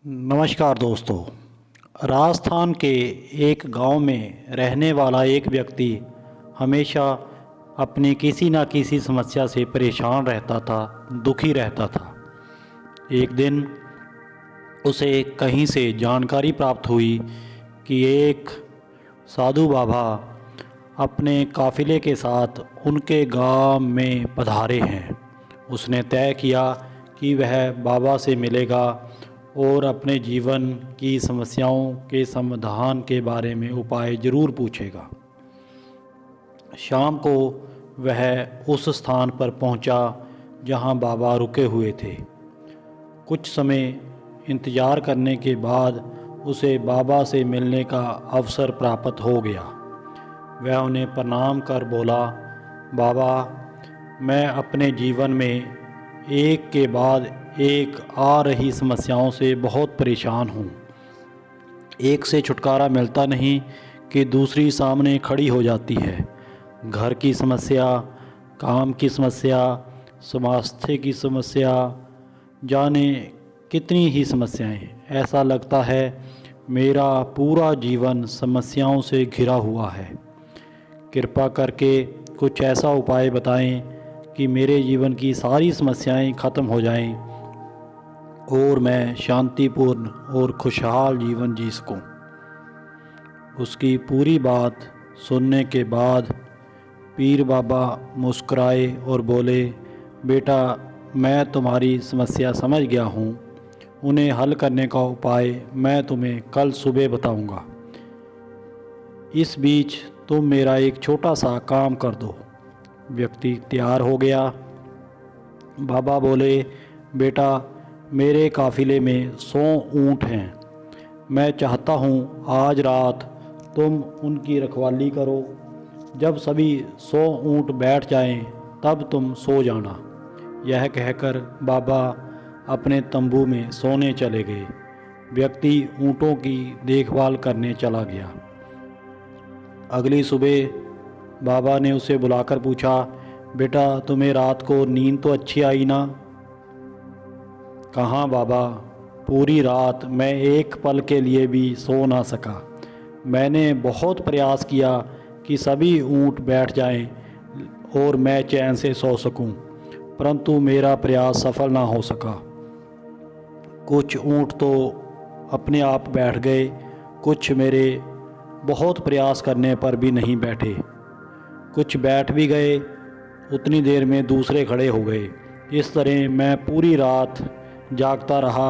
नमस्कार दोस्तों। राजस्थान के एक गांव में रहने वाला एक व्यक्ति हमेशा अपनी किसी न किसी समस्या से परेशान रहता था, दुखी रहता था। एक दिन उसे कहीं से जानकारी प्राप्त हुई कि एक साधु बाबा अपने काफ़िले के साथ उनके गांव में पधारे हैं। उसने तय किया कि वह बाबा से मिलेगा और अपने जीवन की समस्याओं के समाधान के बारे में उपाय ज़रूर पूछेगा। शाम को वह उस स्थान पर पहुंचा जहां बाबा रुके हुए थे। कुछ समय इंतज़ार करने के बाद उसे बाबा से मिलने का अवसर प्राप्त हो गया। वह उन्हें प्रणाम कर बोला, बाबा, मैं अपने जीवन में एक के बाद एक आ रही समस्याओं से बहुत परेशान हूँ। एक से छुटकारा मिलता नहीं कि दूसरी सामने खड़ी हो जाती है। घर की समस्या, काम की समस्या, स्वास्थ्य की समस्या, जाने कितनी ही समस्याएं। ऐसा लगता है मेरा पूरा जीवन समस्याओं से घिरा हुआ है। कृपा करके कुछ ऐसा उपाय बताएं कि मेरे जीवन की सारी समस्याएं ख़त्म हो जाएं और मैं शांतिपूर्ण और खुशहाल जीवन जी सकूं। उसकी पूरी बात सुनने के बाद पीर बाबा मुस्कुराए और बोले, बेटा, मैं तुम्हारी समस्या समझ गया हूँ। उन्हें हल करने का उपाय मैं तुम्हें कल सुबह बताऊँगा। इस बीच तुम मेरा एक छोटा सा काम कर दो। व्यक्ति तैयार हो गया। बाबा बोले, बेटा, मेरे काफ़िले में 100 ऊँट हैं। मैं चाहता हूँ आज रात तुम उनकी रखवाली करो। जब सभी 100 ऊँट बैठ जाएं, तब तुम सो जाना। यह कहकर बाबा अपने तंबू में सोने चले गए। व्यक्ति ऊँटों की देखभाल करने चला गया। अगली सुबह बाबा ने उसे बुलाकर पूछा, बेटा, तुम्हें रात को नींद तो अच्छी आई ना? कहाँ बाबा, पूरी रात मैं एक पल के लिए भी सो ना सका। मैंने बहुत प्रयास किया कि सभी ऊँट बैठ जाएं और मैं चैन से सो सकूं, परंतु मेरा प्रयास सफल ना हो सका। कुछ ऊँट तो अपने आप बैठ गए, कुछ मेरे बहुत प्रयास करने पर भी नहीं बैठे। कुछ बैठ भी गए, उतनी देर में दूसरे खड़े हो गए। इस तरह मैं पूरी रात जागता रहा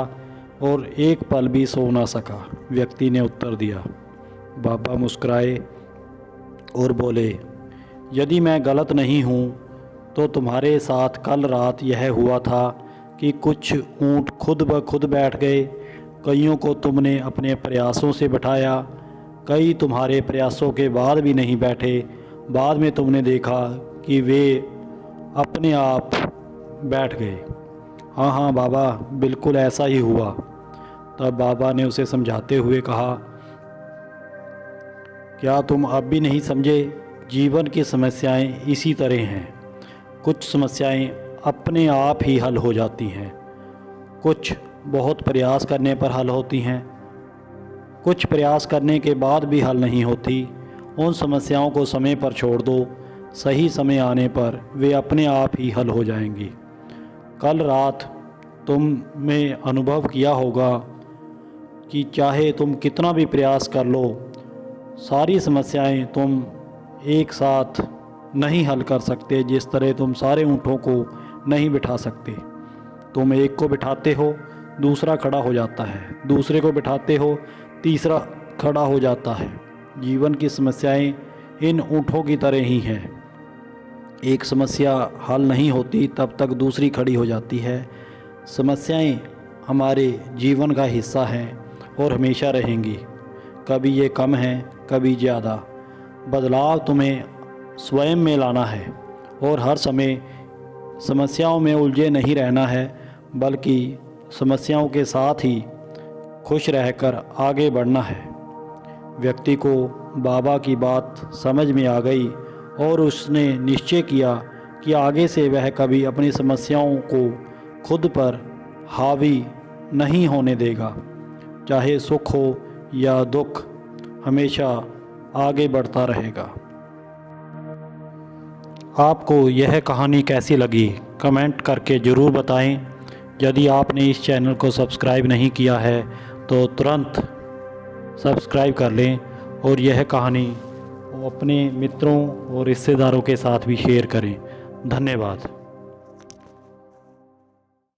और एक पल भी सो ना सका। व्यक्ति ने उत्तर दिया। बाबा मुस्कुराए और बोले, यदि मैं गलत नहीं हूँ तो तुम्हारे साथ कल रात यह हुआ था कि कुछ ऊँट खुद ब खुद बैठ गए, कईयों को तुमने अपने प्रयासों से बिठाया, कई तुम्हारे प्रयासों के बाद भी नहीं बैठे। बाद में तुमने देखा कि वे अपने आप बैठ गए। हाँ हाँ बाबा, बिल्कुल ऐसा ही हुआ। तब बाबा ने उसे समझाते हुए कहा, क्या तुम अब भी नहीं समझे? जीवन की समस्याएं इसी तरह हैं। कुछ समस्याएं अपने आप ही हल हो जाती हैं, कुछ बहुत प्रयास करने पर हल होती हैं, कुछ प्रयास करने के बाद भी हल नहीं होती। उन समस्याओं को समय पर छोड़ दो, सही समय आने पर वे अपने आप ही हल हो जाएंगी। कल रात तुमने अनुभव किया होगा कि चाहे तुम कितना भी प्रयास कर लो, सारी समस्याएं तुम एक साथ नहीं हल कर सकते। जिस तरह तुम सारे ऊँटों को नहीं बिठा सकते। तुम एक को बिठाते हो, दूसरा खड़ा हो जाता है, दूसरे को बिठाते हो, तीसरा खड़ा हो जाता है। जीवन की समस्याएं इन ऊँटों की तरह ही हैं। एक समस्या हल नहीं होती तब तक दूसरी खड़ी हो जाती है। समस्याएं हमारे जीवन का हिस्सा हैं और हमेशा रहेंगी। कभी ये कम हैं, कभी ज़्यादा। बदलाव तुम्हें स्वयं में लाना है और हर समय समस्याओं में उलझे नहीं रहना है, बल्कि समस्याओं के साथ ही खुश रहकर आगे बढ़ना है। व्यक्ति को बाबा की बात समझ में आ गई और उसने निश्चय किया कि आगे से वह कभी अपनी समस्याओं को खुद पर हावी नहीं होने देगा। चाहे सुख हो या दुख, हमेशा आगे बढ़ता रहेगा। आपको यह कहानी कैसी लगी कमेंट करके ज़रूर बताएं। यदि आपने इस चैनल को सब्सक्राइब नहीं किया है तो तुरंत सब्सक्राइब कर लें और यह कहानी अपने मित्रों और रिश्तेदारों के साथ भी शेयर करें। धन्यवाद।